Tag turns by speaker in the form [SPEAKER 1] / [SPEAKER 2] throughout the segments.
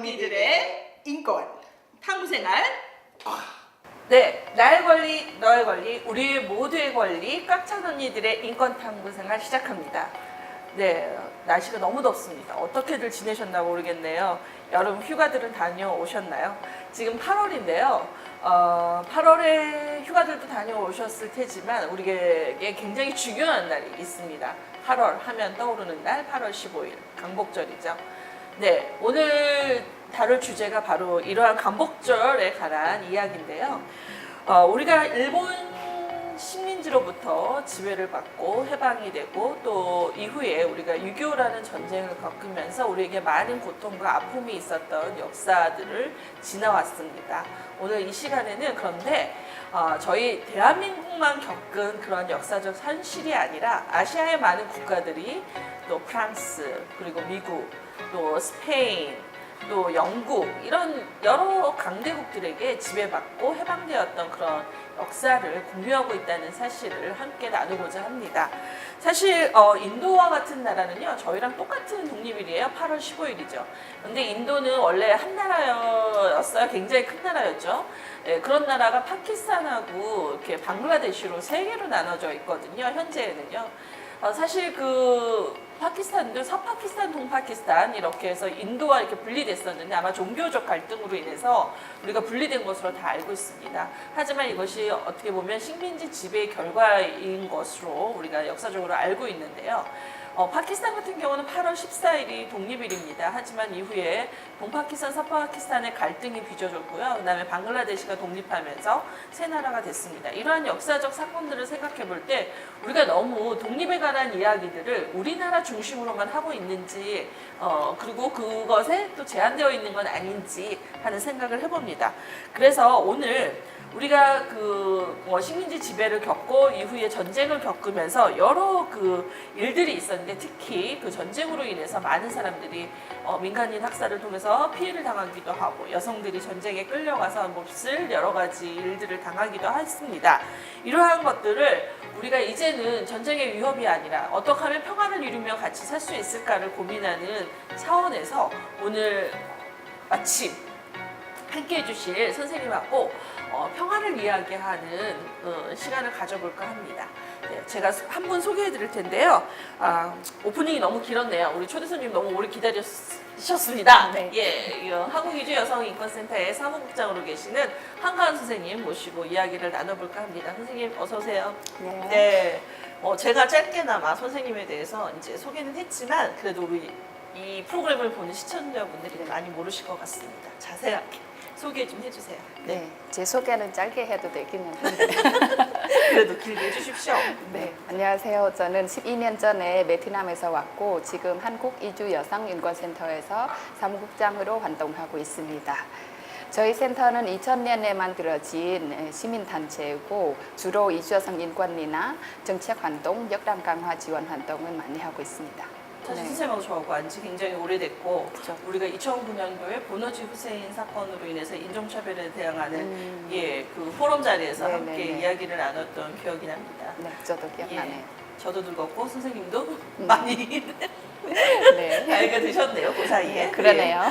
[SPEAKER 1] 언니들의 인권 탐구생활.
[SPEAKER 2] 네, 나의 권리, 너의 권리, 우리 모두의 권리, 꽉 찬 언니들의 인권 탐구 생활 시작합니다. 네, 날씨가 너무 덥습니다. 어떻게들 지내셨나 모르겠네요. 여름 휴가들은 다녀오셨나요? 지금 8월인데요. 8월에 휴가들도 다녀오셨을 테지만 우리에게 굉장히 중요한 날이 있습니다. 8월 하면 떠오르는 날 8월 15일 강복절이죠. 네, 오늘 다룰 주제가 바로 이러한 강복절에 관한 이야기인데요. 우리가 일본 식민지로부터 지배를 받고 해방이 되고 또 이후에 우리가 6.25라는 전쟁을 겪으면서 우리에게 많은 고통과 아픔이 있었던 역사들을 지나왔습니다. 오늘 이 시간에는 그런데 저희 대한민국만 겪은 그런 역사적 현실이 아니라 아시아의 많은 국가들이 또 프랑스 그리고 미국 또 스페인 또 영국 이런 여러 강대국들에게 지배받고 해방되었던 그런 역사를 공유하고 있다는 사실을 함께 나누고자 합니다. 사실 인도와 같은 나라는요 저희랑 똑같은 독립일이에요. 8월 15일이죠. 근데 인도는 원래 한 나라였어요. 굉장히 큰 나라였죠. 네, 그런 나라가 파키스탄하고 이렇게 방글라데시로 세 개로 나눠져 있거든요. 현재는요. 사실 그 파키스탄도 서파키스탄, 동파키스탄 이렇게 해서 인도와 이렇게 분리됐었는데 아마 종교적 갈등으로 인해서 우리가 분리된 것으로 다 알고 있습니다. 하지만 이것이 어떻게 보면 식민지 지배의 결과인 것으로 우리가 역사적으로 알고 있는데요. 파키스탄 같은 경우는 8월 14일이 독립일입니다. 하지만 이후에 동파키스탄, 서파키스탄의 갈등이 빚어졌고요. 그 다음에 방글라데시가 독립하면서 새 나라가 됐습니다. 이러한 역사적 사건들을 생각해 볼 때 우리가 너무 독립에 관한 이야기들을 우리나라 중심으로만 하고 있는지 그리고 그것에 또 제한되어 있는 건 아닌지 하는 생각을 해봅니다. 그래서 오늘 우리가 그 식민지 지배를 겪고 이후에 전쟁을 겪으면서 여러 그 일들이 있었는데 특히 그 전쟁으로 인해서 많은 사람들이 민간인 학살을 통해서 피해를 당하기도 하고 여성들이 전쟁에 끌려가서 몹쓸 여러 가지 일들을 당하기도 했습니다. 이러한 것들을 우리가 이제는 전쟁의 위협이 아니라 어떻게 하면 평화를 이루며 같이 살 수 있을까를 고민하는 차원에서 오늘 마침 함께 해주실 선생님하고 평화를 이야기하는 시간을 가져볼까 합니다. 네, 제가 한 분 소개해 드릴 텐데요. 오프닝이 너무 길었네요. 우리 초대 손님 너무 오래 기다리셨습니다. 네.
[SPEAKER 1] 예, 한국이주여성인권센터의 사무국장으로 계시는 한가은 선생님 모시고 이야기를 나눠볼까 합니다. 선생님 어서 오세요.
[SPEAKER 2] 네.
[SPEAKER 1] 네, 제가 짧게나마 선생님에 대해서 이제 소개는 했지만 그래도 우리 이 프로그램을 보는 시청자분들이 많이 모르실 것 같습니다. 자세하게 소개 좀 해주세요.
[SPEAKER 3] 네, 제 소개는 짧게 해도 되기는 한데.
[SPEAKER 1] 그래도 길게 해주십시오.
[SPEAKER 3] 네, 안녕하세요. 저는 12년 전에 베트남에서 왔고 지금 한국이주여성인권센터에서 사무국장으로 활동하고 있습니다. 저희 센터는 2000년에 만들어진 시민단체이고 주로 이주여성 인권이나 정책 활동, 역량 강화 지원 활동을 많이 하고 있습니다.
[SPEAKER 1] 사실
[SPEAKER 3] 네.
[SPEAKER 1] 선생님하고 저하고 안지 굉장히 오래됐고
[SPEAKER 3] 그렇죠.
[SPEAKER 1] 우리가 2009년도에 보너지 후세인 사건으로 인해서 인종차별에 대항하는 그 포럼 자리에서
[SPEAKER 3] 네네네.
[SPEAKER 1] 함께 이야기를 나눴던 기억이 납니다.
[SPEAKER 3] 네, 저도 기억나네요.
[SPEAKER 1] 저도 늙었고 선생님도 많이
[SPEAKER 3] 네.
[SPEAKER 1] 나이가 드셨네요. 그 사이에.
[SPEAKER 3] 네, 그러네요.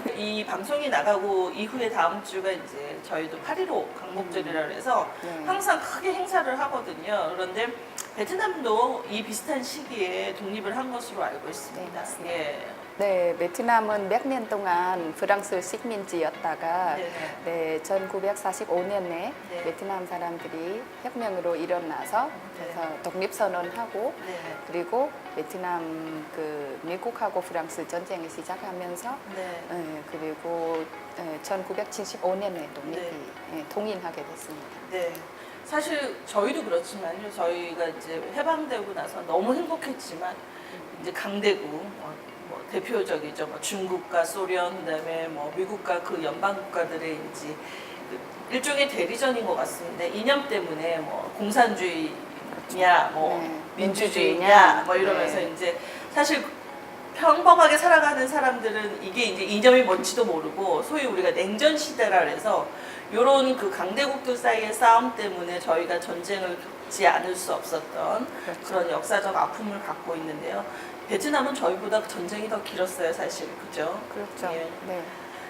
[SPEAKER 1] 예. 이 방송이 나가고 이후에 다음 주가 이제 저희도 8.15 강복절이라 해서
[SPEAKER 3] 네.
[SPEAKER 1] 항상 크게 행사를 하거든요. 그런데 베트남도 이 비슷한 시기에 독립을 한 것으로 알고 있습니다.
[SPEAKER 3] 네, 맞습니다.
[SPEAKER 1] 예.
[SPEAKER 3] 네, 베트남은 몇 년 동안 프랑스 식민지였다가
[SPEAKER 1] 네네.
[SPEAKER 3] 1945년에
[SPEAKER 1] 네.
[SPEAKER 3] 베트남 사람들이 혁명으로 일어나서 그래서 독립선언하고
[SPEAKER 1] 네.
[SPEAKER 3] 그리고 베트남 그 미국하고 프랑스 전쟁이 시작하면서
[SPEAKER 1] 네.
[SPEAKER 3] 그리고 1975년에 독립이
[SPEAKER 1] 네.
[SPEAKER 3] 통일하게 됐습니다.
[SPEAKER 1] 네. 사실 저희도 그렇지만요. 저희가 이제 해방되고 나서 너무 행복했지만 이제 강대국 뭐 대표적이죠. 뭐 중국과 소련, 그다음에 뭐 미국과 그 연방 국가들의 이제 그 일종의 대리전인 것 같습니다. 이념 때문에 뭐 공산주의냐, 뭐
[SPEAKER 3] 네.
[SPEAKER 1] 민주주의냐, 뭐 이러면서
[SPEAKER 3] 네.
[SPEAKER 1] 이제 사실 평범하게 살아가는 사람들은 이게 이제 이념이 뭔지도 모르고 소위 우리가 냉전 시대라 그래서 요런 그 강대국들 사이의 싸움 때문에 저희가 전쟁을 겪지 않을 수 없었던
[SPEAKER 3] 그렇죠.
[SPEAKER 1] 그런 역사적 아픔을 갖고 있는데요. 베트남은 저희보다 전쟁이 더 길었어요, 사실. 그죠?
[SPEAKER 3] 그렇죠.
[SPEAKER 1] 예.
[SPEAKER 3] 네.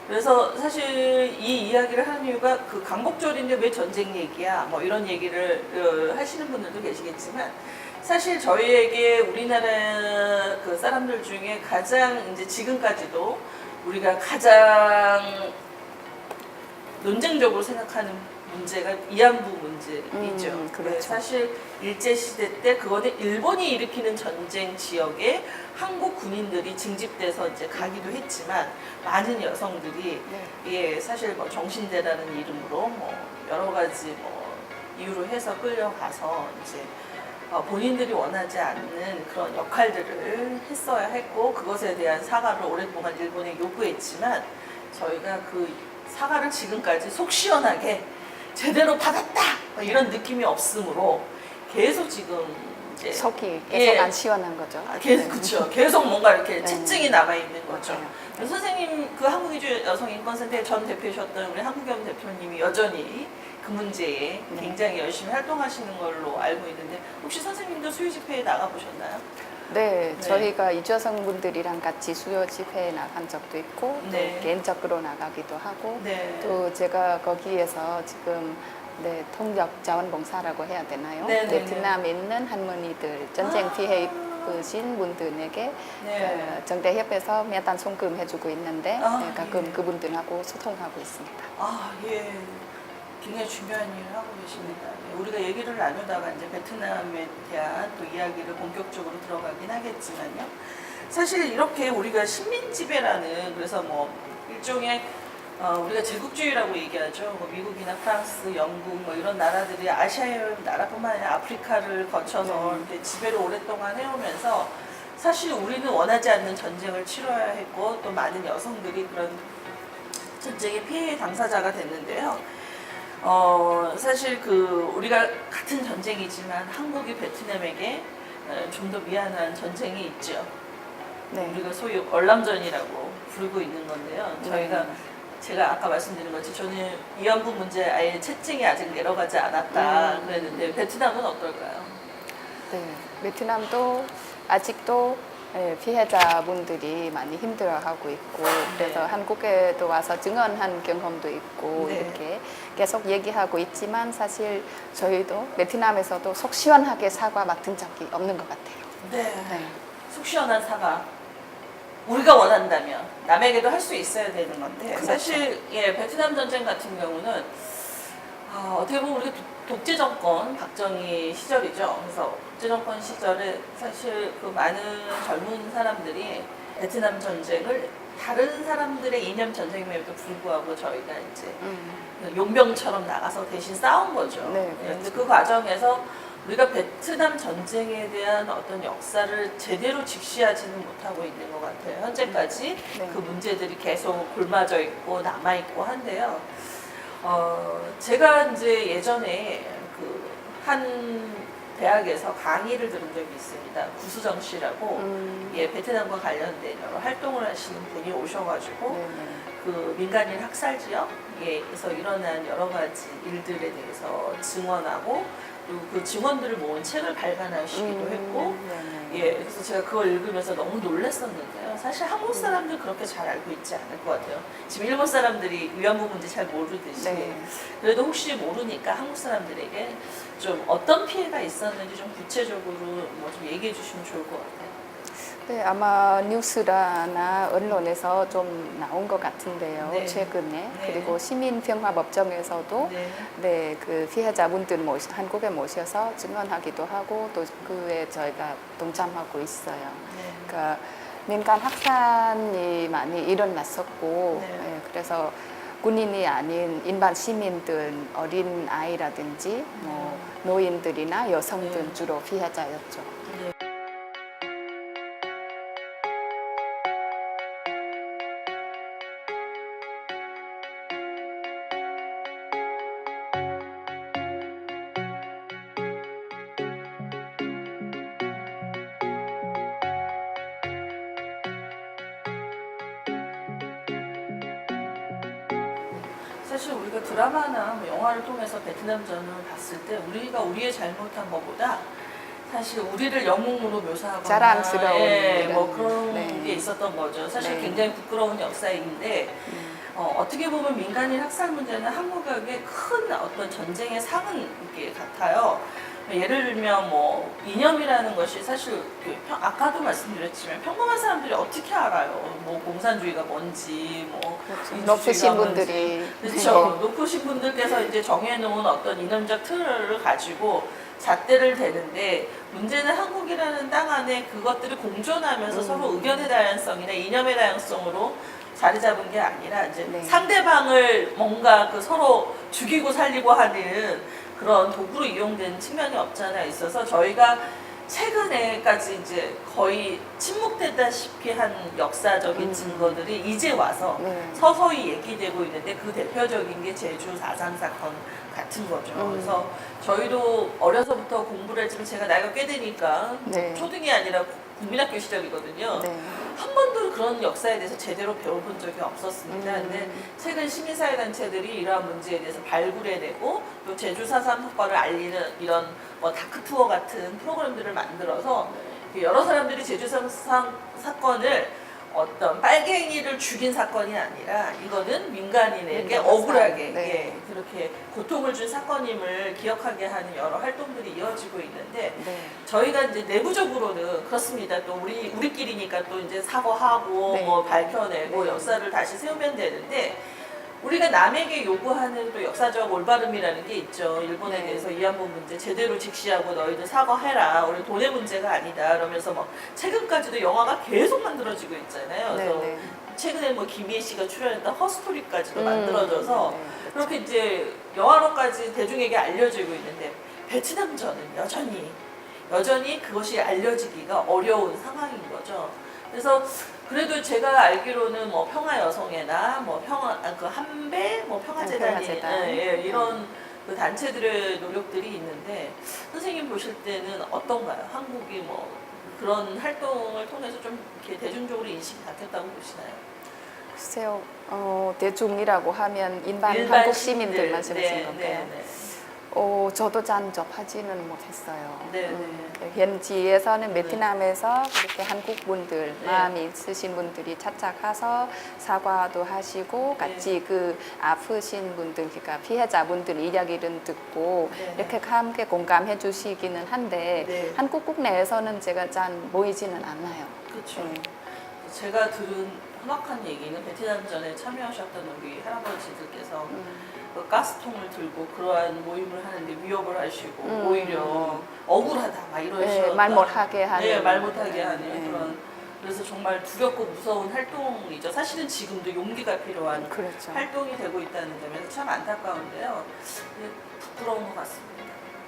[SPEAKER 1] 그래서 사실 이 이야기를 하는 이유가 그 강복절인데 왜 전쟁 얘기야? 뭐 이런 얘기를 하시는 분들도 계시겠지만 사실 저희에게 우리나라 그 사람들 중에 가장 이제 지금까지도 우리가 가장 논쟁적으로 생각하는 문제가 위안부 문제이죠.
[SPEAKER 3] 그렇죠.
[SPEAKER 1] 사실 일제시대 때 그거는 일본이 일으키는 전쟁 지역에 한국 군인들이 징집돼서 이제 가기도 했지만 많은 여성들이 예, 사실 뭐 정신대라는 이름으로 뭐 여러 가지 뭐 이유로 해서 끌려가서 이제 본인들이 원하지 않는 그런 역할들을 했어야 했고 그것에 대한 사과를 오랫동안 일본에 요구했지만 저희가 그 사과를 지금까지 속 시원하게 제대로 받았다 이런 느낌이 없으므로 계속 지금 이제
[SPEAKER 3] 속이 계속 안 시원한 거죠.
[SPEAKER 1] 계속 그렇죠. 계속 뭔가 이렇게 채증이 남아 있는 거죠.
[SPEAKER 3] 맞아요.
[SPEAKER 1] 선생님 그 한국이주 여성인권센터의 전 대표이셨던 우리 한국연 대표님이 여전히 그 문제에 굉장히 열심히 활동하시는 걸로 알고 있는데 혹시 선생님도 수요 집회에 나가 보셨나요?
[SPEAKER 3] 네, 저희가 이주여성분들이랑 같이 수요 집회에 나간 적도 있고 또 개인적으로 나가기도 하고 또 제가 거기에서 지금 통역 자원봉사라고 해야 되나요? 베트남에 있는 할머니들 전쟁 피해 입으신 분들에게 정대협에서 매달 송금 해주고 있는데 가끔 그분들하고 소통하고 있습니다.
[SPEAKER 1] 아, 예. 굉장히 중요한 일을 하고 계십니다. 우리가 얘기를 나누다가 이제 베트남에 대한 또 이야기를 본격적으로 들어가긴 하겠지만요. 사실 이렇게 우리가 식민지배라는 그래서 뭐 일종의 우리가 제국주의라고 얘기하죠. 뭐 미국이나 프랑스, 영국 뭐 이런 나라들이 아시아의 나라뿐만 아니라 아프리카를 거쳐서 이렇게 지배를 오랫동안 해오면서 사실 우리는 원하지 않는 전쟁을 치러야 했고 또 많은 여성들이 그런 전쟁의 피해 당사자가 됐는데요. 사실 그 우리가 같은 전쟁이지만 한국이 베트남에게 좀 더 미안한 전쟁이 있죠. 우리가 소위 월남전이라고 부르고 있는 건데요. 저희가 제가 아까 말씀드린 것처럼 저는 위안부 문제 아예 채증이 아직 내려가지 않았다 그랬는데 베트남은 어떨까요?
[SPEAKER 3] 네, 베트남도 아직도 피해자분들이 많이 힘들어하고 있고 그래서 한국에도 와서 증언한 경험도 있고 이렇게 계속 얘기하고 있지만 사실 저희도 베트남에서도 속 시원하게 사과 맡은 적이 없는 것 같아요.
[SPEAKER 1] 속 시원한 사과. 우리가 원한다면 남에게도 할 수 있어야 되는 건데 사실 베트남 전쟁 같은 경우는 어떻게 보면 우리가 독재 정권 박정희 시절이죠. 그래서 독재 정권 시절에 사실 그 많은 젊은 사람들이 베트남 전쟁을 다른 사람들의 이념 전쟁임에도 불구하고 저희가 이제 용병처럼 나가서 대신 싸운 거죠. 근데 그 과정에서 우리가 베트남 전쟁에 대한 어떤 역사를 제대로 직시하지는 못하고 있는 것 같아요. 현재까지 그 문제들이 계속 골마져 있고 남아 있고 한데요. 제가 이제 예전에 그 한 대학에서 강의를 들은 적이 있습니다. 구수정 씨라고 베트남과 관련된 여러 활동을 하시는 분이 오셔가지고 그 민간인 학살 지역에서 일어난 여러 가지 일들에 대해서 증언하고 그리고 그 증언들을 모은 책을 발간하시기도 했고 그래서 제가 그걸 읽으면서 너무 놀랐었는데요. 사실 한국 사람들 그렇게 잘 알고 있지 않을 것 같아요. 지금 일본 사람들이 위안부 문제 잘 모르듯이 그래도 혹시 모르니까 한국 사람들에게 좀 어떤 피해가 있었는지 좀 구체적으로 뭐 좀 얘기해 주시면 좋을 것 같아요.
[SPEAKER 3] 네, 아마 뉴스나 언론에서 좀 나온 것 같은데요. 최근에 그리고 시민평화법정에서도 그 피해자분들 한국에 모셔서 증언하기도 하고 또 그에 저희가 동참하고 있어요. 그러니까 민간 학살이 많이 일어났었고 그래서 군인이 아닌 일반 시민들, 어린 아이라든지 뭐 노인들이나 여성들 주로 피해자였죠.
[SPEAKER 1] 사실 우리가 드라마나 뭐 영화를 통해서 베트남전을 봤을 때 우리가 우리의 잘못한 것보다 사실 우리를 영웅으로 묘사하거나
[SPEAKER 3] 자랑스러운
[SPEAKER 1] 뭐
[SPEAKER 3] 이런,
[SPEAKER 1] 그런 게 있었던 거죠. 사실 굉장히 부끄러운 역사인데 어떻게 보면 민간인 학살 문제는 한국의 큰 어떤 전쟁의 상은 게 같아요. 예를 들면 뭐 이념이라는 것이 사실 아까도 말씀드렸지만 평범한 사람들이 어떻게 알아요? 뭐 공산주의가 뭔지, 뭐
[SPEAKER 3] 그렇죠.
[SPEAKER 1] 민주주의가
[SPEAKER 3] 높으신
[SPEAKER 1] 뭔지.
[SPEAKER 3] 분들이
[SPEAKER 1] 그렇죠. 높으신 분들께서 이제 정해놓은 어떤 이념적 틀을 가지고 잣대를 대는데 문제는 한국이라는 땅 안에 그것들이 공존하면서 서로 의견의 다양성이나 이념의 다양성으로 자리 잡은 게 아니라 이제
[SPEAKER 3] 네.
[SPEAKER 1] 상대방을 뭔가 그 서로 죽이고 살리고 하는 그런 도구로 이용된 측면이 없잖아 있어서 저희가 최근에까지 이제 거의 침묵되다시피 한 역사적인 증거들이 이제 와서
[SPEAKER 3] 네.
[SPEAKER 1] 서서히 얘기되고 있는데 그 대표적인 게 제주 4.3 사건 같은 거죠. 그래서 저희도 어려서부터 공부를 했지만 제가 나이가 꽤 되니까
[SPEAKER 3] 네.
[SPEAKER 1] 초등이 아니라 국민학교 시절이거든요.
[SPEAKER 3] 네.
[SPEAKER 1] 한 번도 그런 역사에 대해서 제대로 배워본 적이 없었습니다. 근데 최근 시민사회단체들이 이러한 문제에 대해서 발굴해내고 또 제주 4.3 사건을 알리는 이런 뭐 다크투어 같은 프로그램들을 만들어서 여러 사람들이 제주 4.3 사건을 어떤 빨갱이를 죽인 사건이 아니라 이거는 민간인에게 억울하게
[SPEAKER 3] 네.
[SPEAKER 1] 예, 그렇게 고통을 준 사건임을 기억하게 하는 여러 활동들이 이어지고 있는데
[SPEAKER 3] 네.
[SPEAKER 1] 저희가 이제 내부적으로는 그렇습니다. 또 우리끼리니까 또 이제 사과하고
[SPEAKER 3] 네.
[SPEAKER 1] 뭐 밝혀내고
[SPEAKER 3] 네.
[SPEAKER 1] 역사를 다시 세우면 되는데 우리가 남에게 요구하는 또 역사적 올바름이라는 게 있죠. 일본에
[SPEAKER 3] 네.
[SPEAKER 1] 대해서 위안부 문제 제대로 직시하고 너희들 사과해라. 우리 돈의 문제가 아니다. 그러면서 뭐 최근까지도 영화가 계속 만들어지고 있잖아요.
[SPEAKER 3] 네.
[SPEAKER 1] 그래서
[SPEAKER 3] 네.
[SPEAKER 1] 최근에 뭐 김희애 씨가 출연했던 허스토리까지도 만들어져서
[SPEAKER 3] 네. 그렇죠.
[SPEAKER 1] 그렇게 이제 영화로까지 대중에게 알려지고 있는데 베트남전은 여전히 그것이 알려지기가 어려운 상황인 거죠. 그래서 그래도 제가 알기로는 뭐 평화 여성회나 뭐 그 한배 뭐 평화재단이
[SPEAKER 3] 평화재단.
[SPEAKER 1] 이런 그 단체들의 노력들이 있는데 선생님 보실 때는 어떤가요? 한국이 뭐 그런 활동을 통해서 좀 이렇게 대중적으로 인식이 바뀌었다고 보시나요?
[SPEAKER 3] 글쎄요, 대중이라고 하면 일반
[SPEAKER 1] 일반
[SPEAKER 3] 한국
[SPEAKER 1] 시민들.
[SPEAKER 3] 시민들 말씀하신
[SPEAKER 1] 네,
[SPEAKER 3] 건가요?
[SPEAKER 1] 네, 네.
[SPEAKER 3] 저도 접하지는 못했어요.
[SPEAKER 1] 네,
[SPEAKER 3] 현지에서는 베트남에서 그렇게 한국 분들,
[SPEAKER 1] 네.
[SPEAKER 3] 마음이 있으신 분들이 찾아가서 사과도 하시고 같이 그 아프신 분들, 그러니까 피해자분들 이야기를 듣고
[SPEAKER 1] 네.
[SPEAKER 3] 이렇게 함께 공감해 주시기는 한데
[SPEAKER 1] 네.
[SPEAKER 3] 한국 국내에서는 제가 잘 보이지는 않아요.
[SPEAKER 1] 그렇죠.
[SPEAKER 3] 네.
[SPEAKER 1] 제가 들은 험악한 얘기는 베트남전에 참여하셨던 우리 할아버지들께서 그 가스통을 들고 그러한 모임을 하는데 위협을 하시고 오히려 억울하다 막 이러시던
[SPEAKER 3] 네, 말 못하게 하는.
[SPEAKER 1] 네, 말 못하게 하는
[SPEAKER 3] 네.
[SPEAKER 1] 그런 그래서 정말 두렵고 무서운 활동이죠. 사실은 지금도 용기가 필요한
[SPEAKER 3] 그렇죠.
[SPEAKER 1] 활동이 되고 있다는 점에서 참 안타까운데요. 근데 부끄러운 것 같습니다.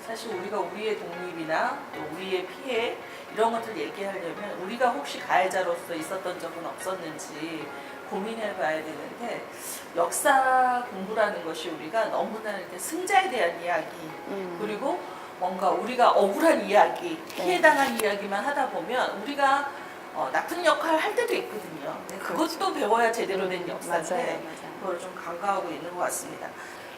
[SPEAKER 1] 사실 우리가 우리의 독립이나 또 우리의 피해 이런 것들 얘기하려면 우리가 혹시 가해자로서 있었던 적은 없었는지 고민해 봐야 되는데 역사 공부라는 것이 우리가 너무나 이렇게 승자에 대한 이야기 그리고 뭔가 우리가 억울한 이야기, 피해당한 이야기만 하다 보면 우리가 나쁜 역할 할 때도 있거든요. 근데 그것도 배워야 제대로 된 역사인데
[SPEAKER 3] 맞아요.
[SPEAKER 1] 그걸 좀 간과하고 있는 것 같습니다.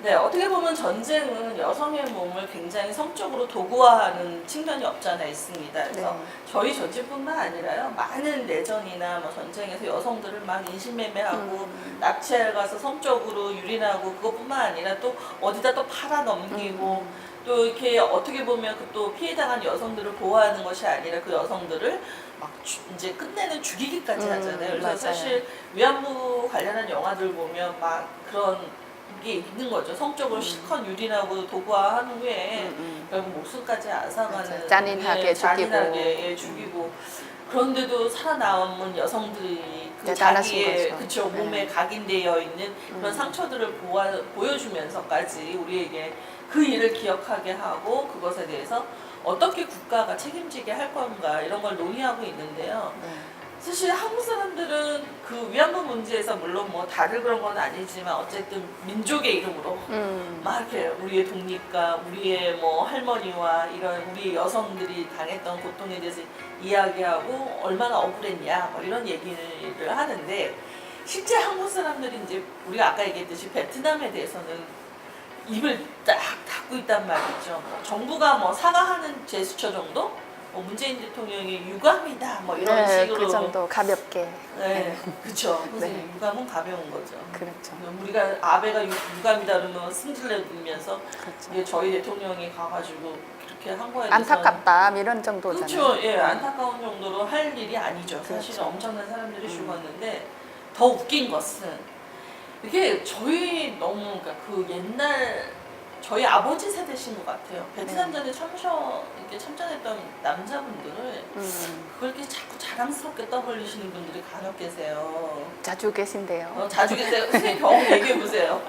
[SPEAKER 1] 네, 어떻게 보면 전쟁은 여성의 몸을 굉장히 성적으로 도구화하는 측면이 없지 않아 있습니다. 그래서
[SPEAKER 3] 네.
[SPEAKER 1] 저희 전체뿐만 아니라요, 많은 내전이나 뭐 전쟁에서 여성들을 막 인신매매하고 납치해 가서 성적으로 유린하고 그것뿐만 아니라 또 어디다 또 팔아 넘기고 또 이렇게 어떻게 보면 그 또 피해당한 여성들을 보호하는 것이 아니라 그 여성들을 막 이제 끝내는 죽이기까지 하잖아요. 그래서
[SPEAKER 3] 맞아요.
[SPEAKER 1] 사실 위안부 관련한 영화들 보면 막 그런 게 있는 거죠. 성적으로 실컷 유린하고 도구화한 후에 결국 목숨까지 앗아가는
[SPEAKER 3] 맞아요. 잔인하게
[SPEAKER 1] 잔인하게 죽이고 그런데도 살아남은 여성들이 그
[SPEAKER 3] 대단하신
[SPEAKER 1] 자기의
[SPEAKER 3] 거죠.
[SPEAKER 1] 그쵸
[SPEAKER 3] 네.
[SPEAKER 1] 몸에 각인되어 있는 그런 상처들을 보여주면서까지 우리에게 그 일을 기억하게 하고 그것에 대해서 어떻게 국가가 책임지게 할 건가 이런 걸 논의하고 있는데요.
[SPEAKER 3] 네.
[SPEAKER 1] 사실 한국 사람들은 그 위안부 문제에서 물론 뭐 다들 그런 건 아니지만 어쨌든 민족의 이름으로 막 이렇게 우리의 독립과 우리의 뭐 할머니와 이런 우리 여성들이 당했던 고통에 대해서 이야기하고 얼마나 억울했냐 뭐 이런 얘기를 하는데 실제 한국 사람들이 이제 우리가 아까 얘기했듯이 베트남에 대해서는 입을 딱 닫고 있단 말이죠. 뭐 정부가 뭐 사과하는 제스처 정도? 문재인 대통령이 유감이다 뭐 이런
[SPEAKER 3] 네,
[SPEAKER 1] 식으로
[SPEAKER 3] 그 정도 가볍게.
[SPEAKER 1] 네, 그렇죠. 그래서
[SPEAKER 3] 네.
[SPEAKER 1] 유감은 가벼운 거죠.
[SPEAKER 3] 그렇죠.
[SPEAKER 1] 우리가 아베가 유감이다 그러면 승질내면서
[SPEAKER 3] 그렇죠.
[SPEAKER 1] 이게 저희 대통령이 가가지고 그렇게 한 거에 대해서
[SPEAKER 3] 안타깝다 이런 정도잖아요.
[SPEAKER 1] 그렇죠. 예, 안타까운 정도로 할 일이 아니죠.
[SPEAKER 3] 그렇죠.
[SPEAKER 1] 사실은 엄청난 사람들이 죽었는데 더 웃긴 것은 이게 저희 너무 그러니까 그 옛날 저희 아버지 세대신 것 같아요. 베트남전에 이렇게 참전했던 남자분들을 그걸 이렇게 자꾸 자랑스럽게 떠벌리시는 분들이 간혹 계세요.
[SPEAKER 3] 자주 계신데요.
[SPEAKER 1] 자주 계세요. 선생님 경험 얘기해 보세요.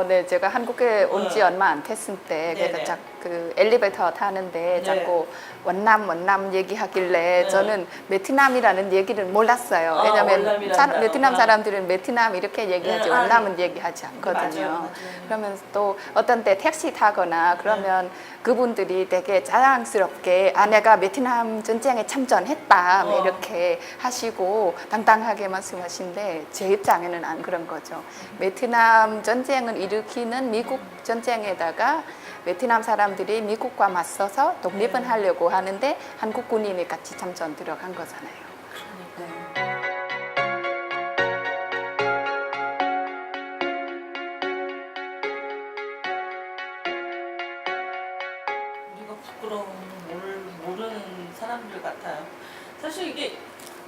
[SPEAKER 3] 네, 제가 한국에 온 지 얼마 안 됐을 때,
[SPEAKER 1] 네네.
[SPEAKER 3] 그래서 그 엘리베이터 타는데
[SPEAKER 1] 네.
[SPEAKER 3] 자꾸 원남 얘기하길래
[SPEAKER 1] 네.
[SPEAKER 3] 저는 베트남이라는 얘기를 몰랐어요. 왜냐면
[SPEAKER 1] 원남이란다.
[SPEAKER 3] 베트남 사람들은 베트남 이렇게 얘기하지
[SPEAKER 1] 네,
[SPEAKER 3] 원남은 얘기하지 않거든요.
[SPEAKER 1] 맞아요.
[SPEAKER 3] 그러면 또 어떤 때 택시 타거나 그러면 그분들이 되게 자랑스럽게 내가 베트남 전쟁에 참전했다 이렇게 하시고 당당하게 말씀하신데 제 입장에는 안 그런 거죠. 베트남 전쟁을 일으키는 미국 전쟁에다가 베트남 사람들이 미국과 맞서서 독립은 하려고 하는데 한국 군인이 같이 참전 들어간 거잖아요.
[SPEAKER 1] 우리가 부끄러운 모르는 사람들 같아요. 사실 이게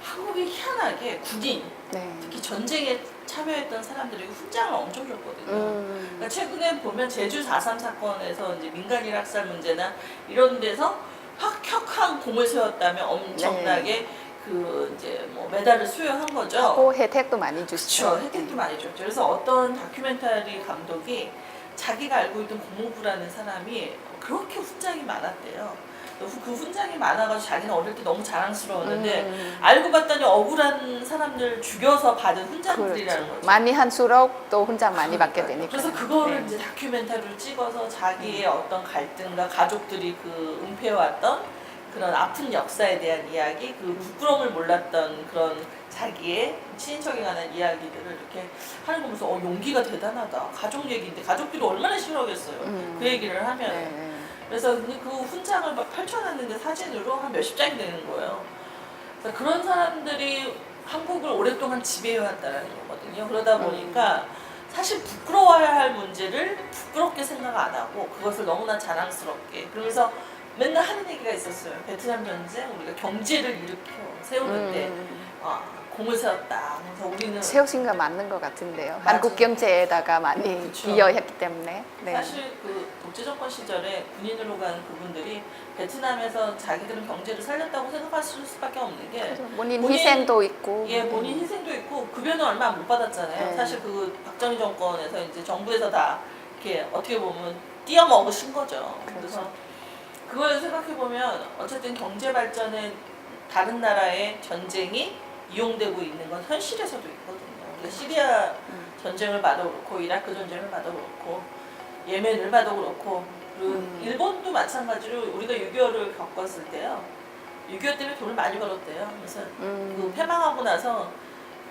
[SPEAKER 1] 한국이 희한하게 군인,
[SPEAKER 3] 네.
[SPEAKER 1] 특히 전쟁에 참여했던 사람들이 훈장을 엄청 줬거든요. 그러니까 최근에 보면 제주 4.3 사건에서 이제 민간인 학살 문제나 이런 데서 혁혁한 공을 세웠다면 엄청나게 그 이제 뭐 메달을 수여한 거죠.
[SPEAKER 3] 하고 혜택도 많이 주시죠.
[SPEAKER 1] 그렇죠. 혜택도 많이 줬죠. 그래서 어떤 다큐멘터리 감독이 자기가 알고 있던 고모부라는 사람이 그렇게 훈장이 많았대요. 그 훈장이 많아가지고 자기는 어릴 때 너무 자랑스러웠는데 알고 봤더니 억울한 사람들 죽여서 받은 훈장들이라는
[SPEAKER 3] 그렇죠.
[SPEAKER 1] 거죠.
[SPEAKER 3] 많이 할수록 또 혼자 많이 받게
[SPEAKER 1] 그러니까요.
[SPEAKER 3] 되니까.
[SPEAKER 1] 그래서 그거를
[SPEAKER 3] 네.
[SPEAKER 1] 이제 다큐멘터리를 찍어서 자기의 어떤 갈등과 가족들이 그 은폐해왔던 그런 아픈 역사에 대한 이야기, 그 부끄러움을 몰랐던 그런 자기의 친인척에 관한 이야기들을 이렇게 하는 거 보면서 용기가 대단하다. 가족 얘기인데 가족들이 얼마나 싫어하겠어요. 그 얘기를 하면.
[SPEAKER 3] 네.
[SPEAKER 1] 그래서 그 훈장을 막 펼쳐놨는데 사진으로 한 몇십 장이 되는 거예요. 그래서 그런 사람들이 한국을 오랫동안 지배해왔다는 거거든요. 그러다 보니까 사실 부끄러워야 할 문제를 부끄럽게 생각 안 하고 그것을 너무나 자랑스럽게 그러면서 맨날 하는 얘기가 있었어요. 베트남 전쟁 우리가 경제를 일으켜 세우는데 공을 세웠다. 그래서 우리는
[SPEAKER 3] 세우신 거 맞는 것 같은데요.
[SPEAKER 1] 맞아요.
[SPEAKER 3] 한국 경제에다가 많이
[SPEAKER 1] 그쵸.
[SPEAKER 3] 기여했기 때문에. 네.
[SPEAKER 1] 사실 그 독재 정권 시절에 군인으로 간 그분들이 베트남에서 자기들은 경제를 살렸다고 생각하실 수밖에 없는 게
[SPEAKER 3] 본인 희생도 있고.
[SPEAKER 1] 본인 희생도 있고 급여는 얼마 못 받았잖아요.
[SPEAKER 3] 네.
[SPEAKER 1] 사실 그 박정희 정권에서 이제 정부에서 다 이렇게 어떻게 보면 띄어 먹으신 거죠. 그래서 그걸 생각해 보면 어쨌든 경제 발전에 다른 나라의 전쟁이 이용되고 있는 건 현실에서도 있거든요. 그러니까 시리아 전쟁을 봐도 그렇고 이라크 전쟁을 봐도 그렇고 예멘을 봐도 그렇고 그리고 일본도 마찬가지로 우리가 6.25를 겪었을 때요. 6.25 때문에 돈을 많이 벌었대요. 그래서 그 패망하고 나서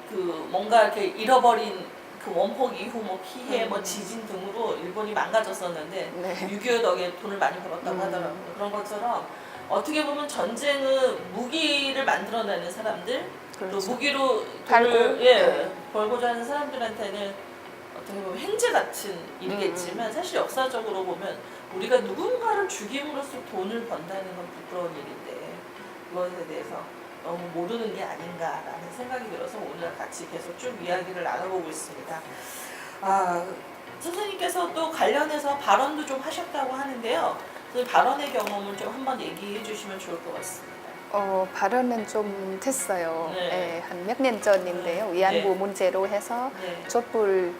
[SPEAKER 1] 그 뭔가 이렇게 잃어버린 그 원폭 이후 뭐 피해, 뭐 지진 등으로 일본이 망가졌었는데
[SPEAKER 3] 네.
[SPEAKER 1] 6.25 덕에 돈을 많이 벌었다고 하더라고요. 그런 것처럼 어떻게 보면 전쟁은 무기를 만들어내는 사람들,
[SPEAKER 3] 그렇죠.
[SPEAKER 1] 또 무기로
[SPEAKER 3] 팔고,
[SPEAKER 1] 돈을
[SPEAKER 3] 네.
[SPEAKER 1] 벌고자 하는 사람들한테는 어떻게 보면 행제 같은 일이겠지만 사실 역사적으로 보면 우리가 누군가를 죽임으로써 돈을 번다는 건 부끄러운 일인데 그것에 대해서 너무 모르는 게 아닌가라는 생각이 들어서 오늘 같이 계속 쭉 이야기를 나눠보고 있습니다. 선생님께서 또 관련해서 발언도 좀 하셨다고 하는데요. 그 발언의 경험을 좀 한번 얘기해 주시면 좋을 것 같습니다.
[SPEAKER 3] 발언은 좀 됐어요.
[SPEAKER 1] 네.
[SPEAKER 3] 한 몇 년 전인데요. 위안부
[SPEAKER 1] 네.
[SPEAKER 3] 문제로 해서
[SPEAKER 1] 네.
[SPEAKER 3] 촛불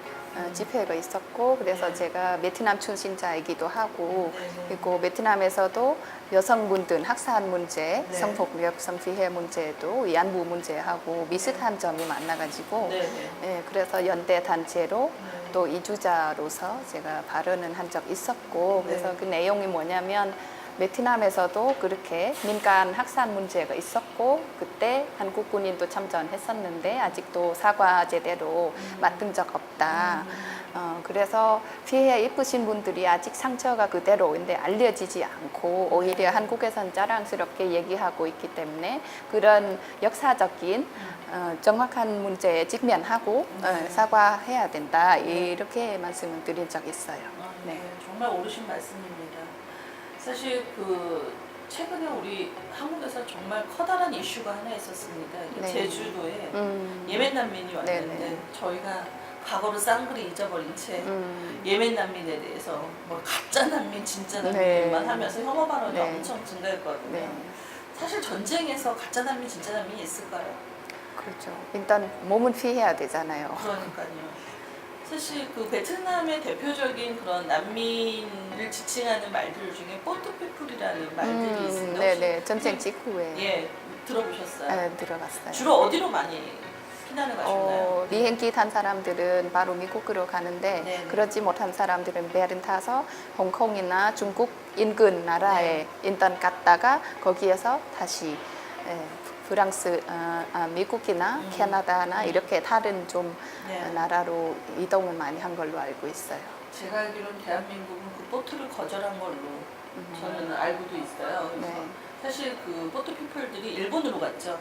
[SPEAKER 3] 집회가 있었고 그래서
[SPEAKER 1] 네.
[SPEAKER 3] 제가 베트남 출신자이기도 하고
[SPEAKER 1] 네, 네.
[SPEAKER 3] 그리고 베트남에서도 여성분들 학살 문제,
[SPEAKER 1] 네.
[SPEAKER 3] 성폭력, 성피해 문제도 위안부 문제하고 비슷한 점이 많아가지고
[SPEAKER 1] 네, 네.
[SPEAKER 3] 네, 그래서 연대 단체로
[SPEAKER 1] 네.
[SPEAKER 3] 또 이주자로서 제가 발언은 한 적 있었고
[SPEAKER 1] 네.
[SPEAKER 3] 그래서 그 내용이 뭐냐면 베트남에서도 그렇게 민간 학살 문제가 있었고 그때 한국 군인도 참전했었는데 아직도 사과 제대로 맡은 적 없다. 그래서 피해 입으신 분들이 아직 상처가 그대로인데 알려지지 않고 오히려 한국에선 자랑스럽게 얘기하고 있기 때문에 그런 역사적인 정확한 문제에 직면하고 사과해야 된다 이렇게 말씀을 드린 적이 있어요.
[SPEAKER 1] 네, 정말 옳으신 말씀입니다. 사실 최근에 우리 한국에서 정말 커다란 이슈가 하나 있었습니다. 이게
[SPEAKER 3] 네.
[SPEAKER 1] 제주도에 예멘 난민이 왔는데
[SPEAKER 3] 네네.
[SPEAKER 1] 저희가 과거로 쌍그리 잊어버린 채 예멘 난민에 대해서 뭐 가짜 난민, 진짜 난민만
[SPEAKER 3] 네.
[SPEAKER 1] 하면서 혐오 발언이
[SPEAKER 3] 네.
[SPEAKER 1] 엄청 증가했거든요.
[SPEAKER 3] 네.
[SPEAKER 1] 사실 전쟁에서 가짜 난민, 진짜 난민이 있을까요?
[SPEAKER 3] 그렇죠. 일단 몸은 피해야 되잖아요.
[SPEAKER 1] 그러니까요. 사실 베트남의 대표적인 그런 난민을 지칭하는 말들 중에 포트피플이라는 말들이 있습니다.
[SPEAKER 3] 네네. 전쟁 직후에
[SPEAKER 1] 예, 들어보셨어요?
[SPEAKER 3] 네, 들어봤어요.
[SPEAKER 1] 주로 어디로 많이 피난을 가셨나요?
[SPEAKER 3] 비행기 탄 사람들은 바로 미국으로 가는데
[SPEAKER 1] 네네.
[SPEAKER 3] 그러지 못한 사람들은 배를 타서 홍콩이나 중국 인근 나라에 일단 갔다가 거기에서 다시 프랑스, 미국이나 캐나다나 이렇게 다른 좀
[SPEAKER 1] 네.
[SPEAKER 3] 나라로 이동을 많이 한 걸로 알고 있어요.
[SPEAKER 1] 제가 알기로는 대한민국은 포트를 거절한 걸로 저는 알고도 있어요. 그래서
[SPEAKER 3] 네.
[SPEAKER 1] 사실 포트 피플들이 일본으로 갔죠.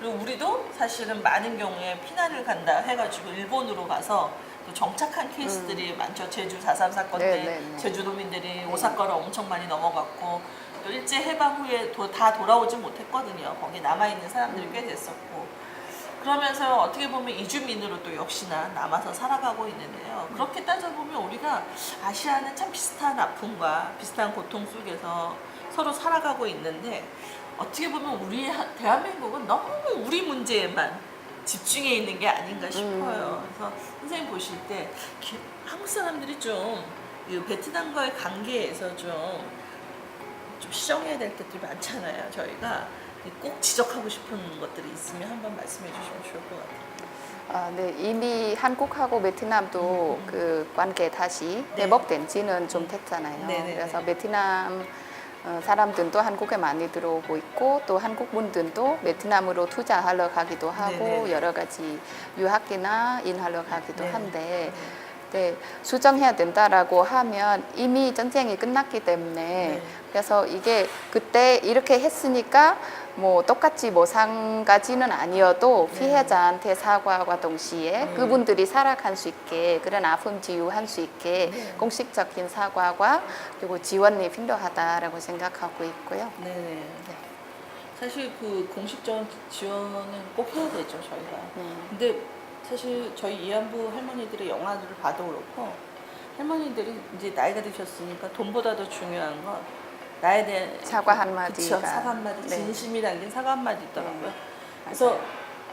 [SPEAKER 1] 그리고 우리도 사실은 많은 경우에 피난을 간다 해가지고 일본으로 가서 또 정착한 케이스들이 많죠. 제주 4.3 사건 때
[SPEAKER 3] 네.
[SPEAKER 1] 제주도민들이 오사카로 엄청 많이 넘어갔고 또 일제 해방 후에 다 돌아오지 못했거든요. 거기 남아있는 사람들이 꽤 됐었고 그러면서 어떻게 보면 이주민으로 또 역시나 남아서 살아가고 있는데요. 그렇게 따져보면 우리가 아시아는 참 비슷한 아픔과 비슷한 고통 속에서 서로 살아가고 있는데 어떻게 보면 우리 대한민국은 너무 우리 문제에만 집중해 있는 게 아닌가 싶어요. 그래서 선생님 보실 때 한국 사람들이 좀 베트남과의 관계에서 좀 시정해야 될 것들이 많잖아요. 저희가 꼭 지적하고 싶은 것들이 있으면 한번 말씀해 주시면 좋을 것 같아요.
[SPEAKER 3] 네, 이미 한국하고 베트남도 그 관계 다시 회복된 지는 좀 됐잖아요.
[SPEAKER 1] 네네네.
[SPEAKER 3] 그래서 베트남 사람들도 한국에 많이 들어오고 있고 또 한국 분들도 베트남으로 투자하러 가기도 하고
[SPEAKER 1] 네네.
[SPEAKER 3] 여러 가지 유학이나 일하러 가기도
[SPEAKER 1] 네.
[SPEAKER 3] 한데 네, 수정해야 된다라고 하면 이미 전쟁이 끝났기 때문에
[SPEAKER 1] 네.
[SPEAKER 3] 그래서 이게 그때 이렇게 했으니까 뭐 똑같이 모상까지는 아니어도
[SPEAKER 1] 네.
[SPEAKER 3] 피해자한테 사과와 동시에 그분들이 살아갈 수 있게 그런 아픔 치유할 수 있게
[SPEAKER 1] 네.
[SPEAKER 3] 공식적인 사과와 그리고 지원이 필요하다라고 생각하고 있고요.
[SPEAKER 1] 네. 사실 공식적 지원은 꼭 해야 되죠, 저희가. 근데 사실 저희 이안부 할머니들의 영화들을 봐도 그렇고 할머니들이 이제 나이가 드셨으니까 돈보다 더 중요한 건 나에 대한
[SPEAKER 3] 사과 한마디가.
[SPEAKER 1] 그쵸, 사과 한마디,
[SPEAKER 3] 네.
[SPEAKER 1] 진심이 담긴 사과 한마디 있더라고요.
[SPEAKER 3] 네,
[SPEAKER 1] 그래서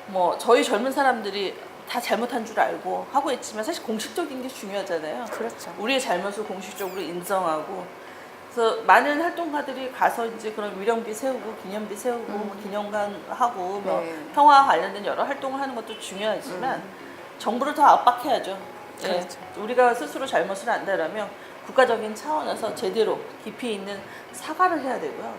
[SPEAKER 1] 뭐 저희 젊은 사람들이 다 잘못한 줄 알고 하고 있지만 사실 공식적인 게 중요하잖아요.
[SPEAKER 3] 그렇죠.
[SPEAKER 1] 우리의 잘못을 공식적으로 인정하고 그래서 많은 활동가들이 가서 이제 그런 위령비 세우고 기념비 세우고 뭐 기념관 하고 뭐
[SPEAKER 3] 네.
[SPEAKER 1] 평화와 관련된 여러 활동을 하는 것도 중요하지만 정부를 더 압박해야죠. 예.
[SPEAKER 3] 그렇죠.
[SPEAKER 1] 우리가 스스로 잘못을 안다라면 국가적인 차원에서 제대로 깊이 있는 사과를 해야 되고요.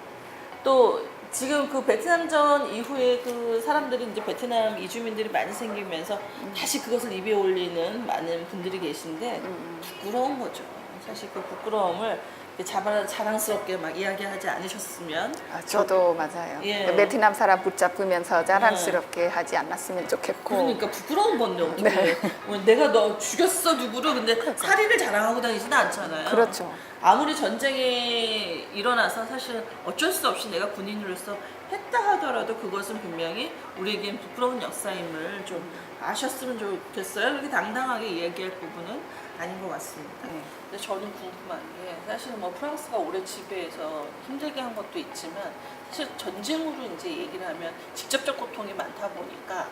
[SPEAKER 1] 또 지금 베트남전 이후에 사람들이 이제 베트남 이주민들이 많이 생기면서 다시 그것을 입에 올리는 많은 분들이 계신데 부끄러운 거죠. 사실 부끄러움을 자랑스럽게 막 이야기하지 않으셨으면
[SPEAKER 3] 저도 맞아요.
[SPEAKER 1] 예.
[SPEAKER 3] 베트남 사람 붙잡으면서 자랑스럽게 하지 않았으면 좋겠고.
[SPEAKER 1] 그러니까 부끄러운 건데 어떻게 내가 너 죽였어 누구를 근데 살인을 자랑하고 다니지는 않잖아요.
[SPEAKER 3] 그렇죠.
[SPEAKER 1] 아무리 전쟁이 일어나서 사실 어쩔 수 없이 내가 군인으로서 했다 하더라도 그것은 분명히 우리에겐 부끄러운 역사임을 좀 아셨으면 좋겠어요. 그렇게 당당하게 이야기할 부분은 아닌 것 같습니다.
[SPEAKER 3] 네.
[SPEAKER 1] 근데 저는 궁금한 게 사실 뭐 프랑스가 오래 지배해서 힘들게 한 것도 있지만 사실 전쟁으로 이제 얘기를 하면 직접적 고통이 많다 보니까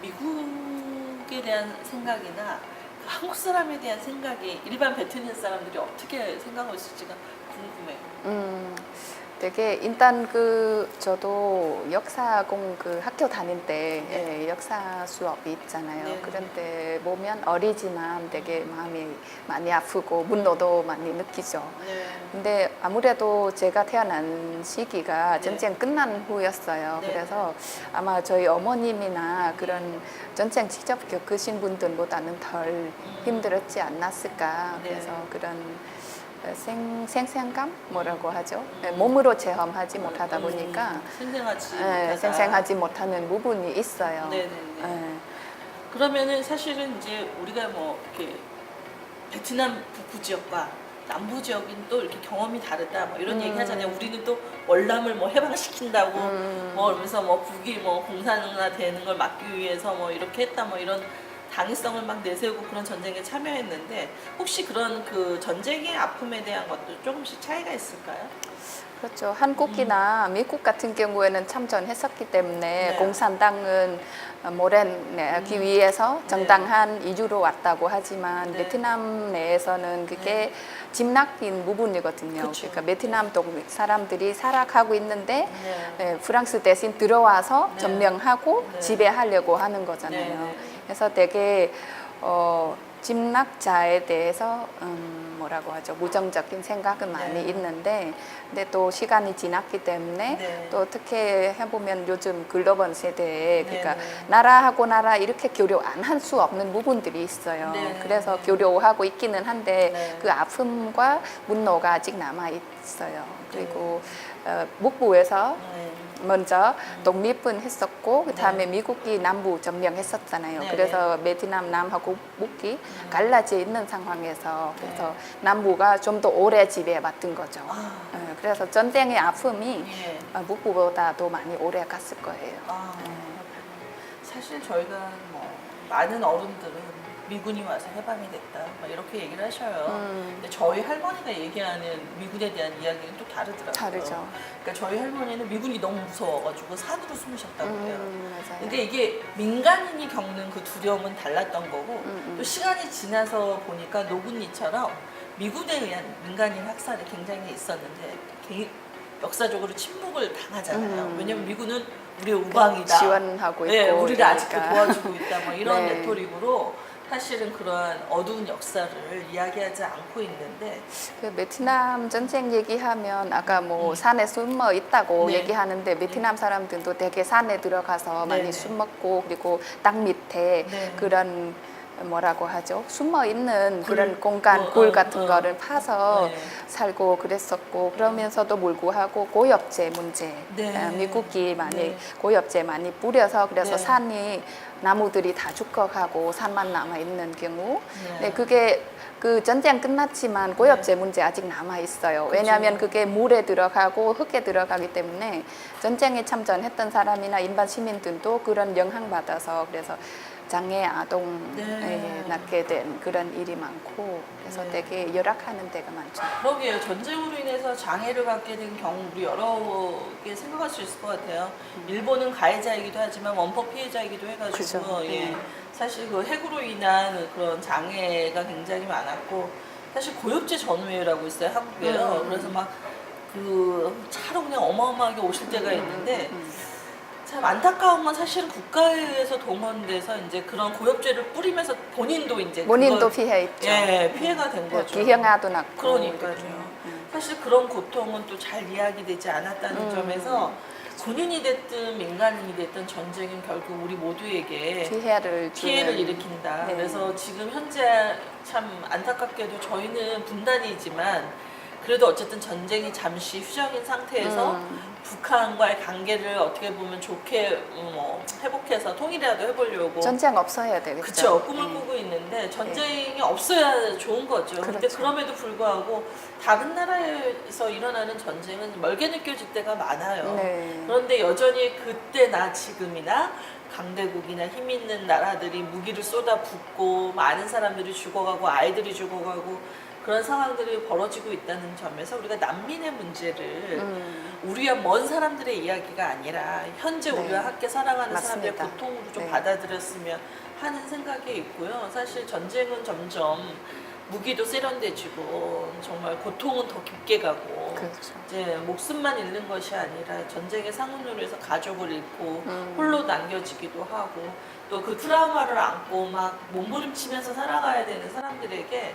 [SPEAKER 1] 미국에 대한 생각이나 한국 사람에 대한 생각이 일반 베트남 사람들이 어떻게 생각하고 있을지가 궁금해요.
[SPEAKER 3] 되게 일단 저도 역사공 학교 다닐 때
[SPEAKER 1] 네.
[SPEAKER 3] 역사 수업이 있잖아요.
[SPEAKER 1] 네.
[SPEAKER 3] 그런데 보면 어리지만 되게 마음이 많이 아프고 분노도 많이 느끼죠.
[SPEAKER 1] 네.
[SPEAKER 3] 근데 아무래도 제가 태어난 시기가
[SPEAKER 1] 네.
[SPEAKER 3] 전쟁 끝난 후였어요.
[SPEAKER 1] 네.
[SPEAKER 3] 그래서 아마 저희 어머님이나 그런 전쟁 직접 겪으신 분들보다는 덜 힘들었지 않았을까.
[SPEAKER 1] 네.
[SPEAKER 3] 그래서 그런 생생감 뭐라고 하죠? 몸으로 체험하지 못하다 보니까
[SPEAKER 1] 생생하지 못하다.
[SPEAKER 3] 생생하지 못하는 부분이 있어요.
[SPEAKER 1] 네네네.
[SPEAKER 3] 예.
[SPEAKER 1] 그러면은 사실은 이제 우리가 뭐 이렇게 베트남 북부 지역과 남부 지역인 또 이렇게 경험이 다르다 뭐 이런 얘기 하잖아요. 우리는 또 월남을 뭐 해방시킨다고 뭐 그러면서 뭐 북이 뭐 공산화되는 걸 막기 위해서 뭐 이렇게 했다 뭐 이런 당위성을 막 내세우고 그런 전쟁에 참여했는데 혹시 그런 그 전쟁의 아픔에 대한 것도 조금씩 차이가 있을까요?
[SPEAKER 3] 그렇죠. 한국이나 미국 같은 경우에는 참전했었기 때문에
[SPEAKER 1] 네.
[SPEAKER 3] 공산당은 몰아내기 위해서 정당한 이주로 왔다고 하지만
[SPEAKER 1] 네.
[SPEAKER 3] 베트남 내에서는 그게 짐락인 부분이거든요.
[SPEAKER 1] 그쵸.
[SPEAKER 3] 그러니까 베트남 사람들이 살아가고 있는데
[SPEAKER 1] 네.
[SPEAKER 3] 프랑스 대신 들어와서
[SPEAKER 1] 네.
[SPEAKER 3] 점령하고
[SPEAKER 1] 네.
[SPEAKER 3] 지배하려고 하는 거잖아요.
[SPEAKER 1] 네.
[SPEAKER 3] 그래서 되게 침략자에 대해서 뭐라고 하죠? 무정적인 생각은 많이
[SPEAKER 1] 네.
[SPEAKER 3] 있는데 근데 또 시간이 지났기 때문에
[SPEAKER 1] 네.
[SPEAKER 3] 또 어떻게 해보면 요즘 글로벌 세대에 그러니까
[SPEAKER 1] 네.
[SPEAKER 3] 나라하고 나라 이렇게 교류 안 할 수 없는 부분들이 있어요.
[SPEAKER 1] 네.
[SPEAKER 3] 그래서 교류하고 있기는 한데
[SPEAKER 1] 네.
[SPEAKER 3] 그 아픔과 분노가 아직 남아 있어요. 그리고 북부에서
[SPEAKER 1] 네.
[SPEAKER 3] 먼저 독립은 했었고 그다음에
[SPEAKER 1] 네.
[SPEAKER 3] 미국이 남부 점령했었잖아요.
[SPEAKER 1] 네,
[SPEAKER 3] 그래서 베트남 남하고 북이 갈라져 있는 상황에서 그래서 남부가 좀 더 오래 지배받은 거죠.
[SPEAKER 1] 아.
[SPEAKER 3] 그래서 전쟁의 아픔이
[SPEAKER 1] 예.
[SPEAKER 3] 북부보다도 많이 오래 갔을 거예요.
[SPEAKER 1] 아, 사실 저희가 뭐 많은 어른들은 미군이 와서 해방이 됐다 막 이렇게 얘기를 하셔요. 근데 저희 할머니가 얘기하는 미군에 대한 이야기는 또 다르더라고요.
[SPEAKER 3] 다르죠.
[SPEAKER 1] 그러니까 저희 할머니는 미군이 너무 무서워가지고 산으로 숨으셨다고 해요.
[SPEAKER 3] 맞아요.
[SPEAKER 1] 근데 이게 민간인이 겪는 그 두려움은 달랐던 거고 또 시간이 지나서 보니까 노군이처럼 미군에 의한 민간인 학살이 굉장히 있었는데 역사적으로 침묵을 당하잖아요. 왜냐면 미군은 우리의 우방이다.
[SPEAKER 3] 지원하고 있고
[SPEAKER 1] 네, 우리를
[SPEAKER 3] 이러니까.
[SPEAKER 1] 아직도 도와주고 있다. 뭐 이런
[SPEAKER 3] 네.
[SPEAKER 1] 레토릭으로 사실은 그러한 어두운 역사를 이야기하지 않고 있는데
[SPEAKER 3] 그 베트남 전쟁 얘기하면 아까 뭐 산에 숨어 있다고
[SPEAKER 1] 네.
[SPEAKER 3] 얘기하는데 베트남 사람들도 되게 산에 들어가서
[SPEAKER 1] 네,
[SPEAKER 3] 많이
[SPEAKER 1] 네.
[SPEAKER 3] 숨었고 그리고 땅 밑에
[SPEAKER 1] 네.
[SPEAKER 3] 그런 뭐라고 하죠? 숨어 있는
[SPEAKER 1] 굴.
[SPEAKER 3] 그런 공간,
[SPEAKER 1] 어,
[SPEAKER 3] 굴
[SPEAKER 1] 어,
[SPEAKER 3] 같은
[SPEAKER 1] 어.
[SPEAKER 3] 거를 파서
[SPEAKER 1] 네.
[SPEAKER 3] 살고 그랬었고 그러면서도 불구하고 고엽제 문제
[SPEAKER 1] 네.
[SPEAKER 3] 미국이 많이
[SPEAKER 1] 네.
[SPEAKER 3] 고엽제 많이 뿌려서 그래서
[SPEAKER 1] 네.
[SPEAKER 3] 산이 나무들이 다 죽어가고 산만 남아 있는 경우
[SPEAKER 1] 네.
[SPEAKER 3] 네, 그게 그 전쟁 끝났지만 고엽제 문제 아직 남아 있어요.
[SPEAKER 1] 그쵸.
[SPEAKER 3] 왜냐하면 그게 물에 들어가고 흙에 들어가기 때문에 전쟁에 참전했던 사람이나 일반 시민들도 그런 영향 받아서 그래서 장애 아동에
[SPEAKER 1] 네.
[SPEAKER 3] 낳게 된 그런 일이 많고 그래서
[SPEAKER 1] 네.
[SPEAKER 3] 되게 열악하는 데가 많죠.
[SPEAKER 1] 그러게요. 전쟁으로 인해서 장애를 갖게 된 경우 우리 여러 개 생각할 수 있을 것 같아요. 일본은 가해자이기도 하지만 원폭 피해자이기도 해가지고
[SPEAKER 3] 그죠.
[SPEAKER 1] 예.
[SPEAKER 3] 네.
[SPEAKER 1] 사실 그 핵으로 인한 그런 장애가 굉장히 많았고 사실 고엽제 전후회라고 있어요 한국에요. 그래서 막 그 차로 그냥 어마어마하게 오실 때가 있는데 참 안타까운 건 사실은 국가에 의해서 동원돼서 이제 그런 고엽제를 뿌리면서 본인도 이제
[SPEAKER 3] 본인도
[SPEAKER 1] 그걸-
[SPEAKER 3] 피해 있죠.
[SPEAKER 1] 예 피해가 된 거죠.
[SPEAKER 3] 기형아도 낳고
[SPEAKER 1] 그러니까요.
[SPEAKER 3] 이렇게.
[SPEAKER 1] 사실 그런 고통은 또 잘 이야기되지 않았다는 점에서 군인이 됐든 민간인이 됐든 전쟁은 결국 우리 모두에게
[SPEAKER 3] 피해를
[SPEAKER 1] 피해를
[SPEAKER 3] 주는-
[SPEAKER 1] 일으킨다.
[SPEAKER 3] 네.
[SPEAKER 1] 그래서 지금 현재 참 안타깝게도 저희는 분단이지만 그래도 어쨌든 전쟁이 잠시 휴정인 상태에서 북한과의 관계를 어떻게 보면 좋게 뭐 회복해서 통일이라도 해보려고
[SPEAKER 3] 전쟁 없어야 되겠죠.
[SPEAKER 1] 그쵸 꿈을 꾸고 있는데 전쟁이 없어야 좋은 거죠. 근데
[SPEAKER 3] 그렇죠.
[SPEAKER 1] 그럼에도 불구하고 다른 나라에서 일어나는 전쟁은 멀게 느껴질 때가 많아요.
[SPEAKER 3] 네.
[SPEAKER 1] 그런데 여전히 그때나 지금이나 강대국이나 힘 있는 나라들이 무기를 쏟아붓고 많은 사람들이 죽어가고 아이들이 죽어가고 그런 상황들이 벌어지고 있다는 점에서 우리가 난민의 문제를 우리와 먼 사람들의 이야기가 아니라 현재
[SPEAKER 3] 네.
[SPEAKER 1] 우리와 함께 살아가는 사람들의
[SPEAKER 3] 맞습니다.
[SPEAKER 1] 고통으로 좀
[SPEAKER 3] 네.
[SPEAKER 1] 받아들였으면 하는 생각이 있고요. 사실 전쟁은 점점 무기도 세련돼지고 정말 고통은 더 깊게 가고
[SPEAKER 3] 그렇죠.
[SPEAKER 1] 이제 목숨만 잃는 것이 아니라 전쟁의 상흔으로 해서 가족을 잃고 홀로 남겨지기도 하고 또 그 트라우마를 안고 막 몸부림치면서 살아가야 되는 사람들에게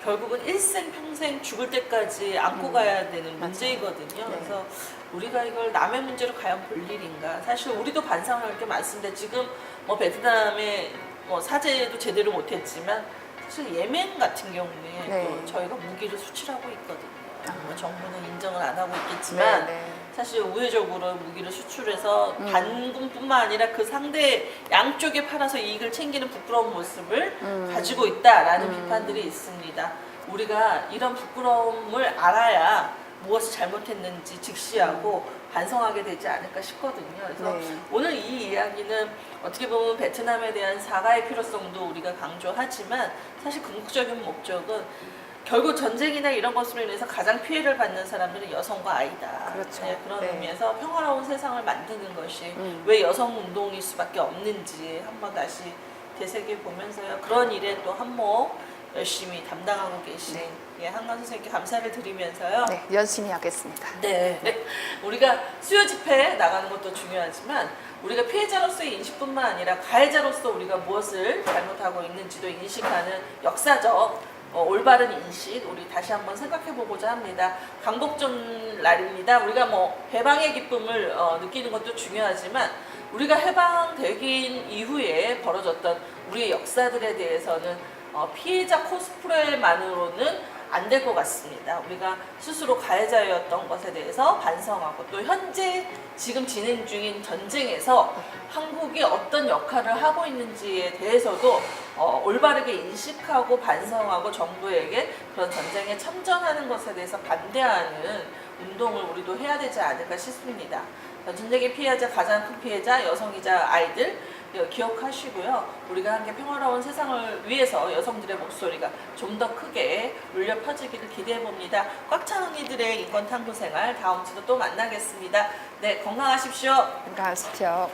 [SPEAKER 1] 결국은 일생 평생 죽을 때까지 안고 가야 되는 문제이거든요.
[SPEAKER 3] 네.
[SPEAKER 1] 그래서 우리가 이걸 남의 문제로 과연 볼 일인가? 사실 우리도 반성을 할 게 많습니다. 지금 뭐 베트남의 뭐 사죄도 제대로 못했지만 사실 예멘 같은 경우에
[SPEAKER 3] 네.
[SPEAKER 1] 또 저희가 무기를 수출하고 있거든요. 뭐 정부는 인정을 안 하고 있겠지만
[SPEAKER 3] 네, 네.
[SPEAKER 1] 사실 우회적으로 무기를 수출해서 반군뿐만 아니라 그 상대 양쪽에 팔아서 이익을 챙기는 부끄러운 모습을 가지고 있다라는 비판들이 있습니다. 우리가 이런 부끄러움을 알아야 무엇을 잘못했는지 직시하고 반성하게 되지 않을까 싶거든요. 그래서
[SPEAKER 3] 네.
[SPEAKER 1] 오늘 이 이야기는 어떻게 보면 베트남에 대한 사과의 필요성도 우리가 강조하지만 사실 궁극적인 목적은 결국 전쟁이나 이런 것으로 인해서 가장 피해를 받는 사람들은 여성과 아이다.
[SPEAKER 3] 그렇죠.
[SPEAKER 1] 네, 그런
[SPEAKER 3] 네.
[SPEAKER 1] 의미에서 평화로운 세상을 만드는 것이 왜 여성 운동일 수밖에 없는지 한번 다시 되새겨 보면서요. 그런 일에 또 한몫 열심히 담당하고 계신
[SPEAKER 3] 네.
[SPEAKER 1] 예, 한강 선생님께 감사를 드리면서요.
[SPEAKER 3] 네, 열심히 하겠습니다.
[SPEAKER 1] 네. 우리가 수요 집회에 나가는 것도 중요하지만 우리가 피해자로서의 인식뿐만 아니라 가해자로서 우리가 무엇을 잘못하고 있는지도 인식하는 역사적 올바른 인식 우리 다시 한번 생각해 보고자 합니다. 강복절 날입니다. 우리가 뭐 해방의 기쁨을 느끼는 것도 중요하지만 우리가 해방되긴 이후에 벌어졌던 우리의 역사들에 대해서는 피해자 코스프레만으로는 안 될 것 같습니다. 우리가 스스로 가해자였던 것에 대해서 반성하고 또 현재 지금 진행 중인 전쟁에서 한국이 어떤 역할을 하고 있는지에 대해서도 올바르게 인식하고 반성하고 정부에게 그런 전쟁에 참전하는 것에 대해서 반대하는 운동을 우리도 해야 되지 않을까 싶습니다. 전쟁의 피해자, 가장 큰 피해자 여성이자 아이들 기억하시고요. 우리가 함께 평화로운 세상을 위해서 여성들의 목소리가 좀 더 크게 울려 퍼지기를 기대해 봅니다. 꽉 찬 언니들의 인권 탐구 생활 다음 주도 또 만나겠습니다. 네, 건강하십시오.
[SPEAKER 3] 건강하십시오.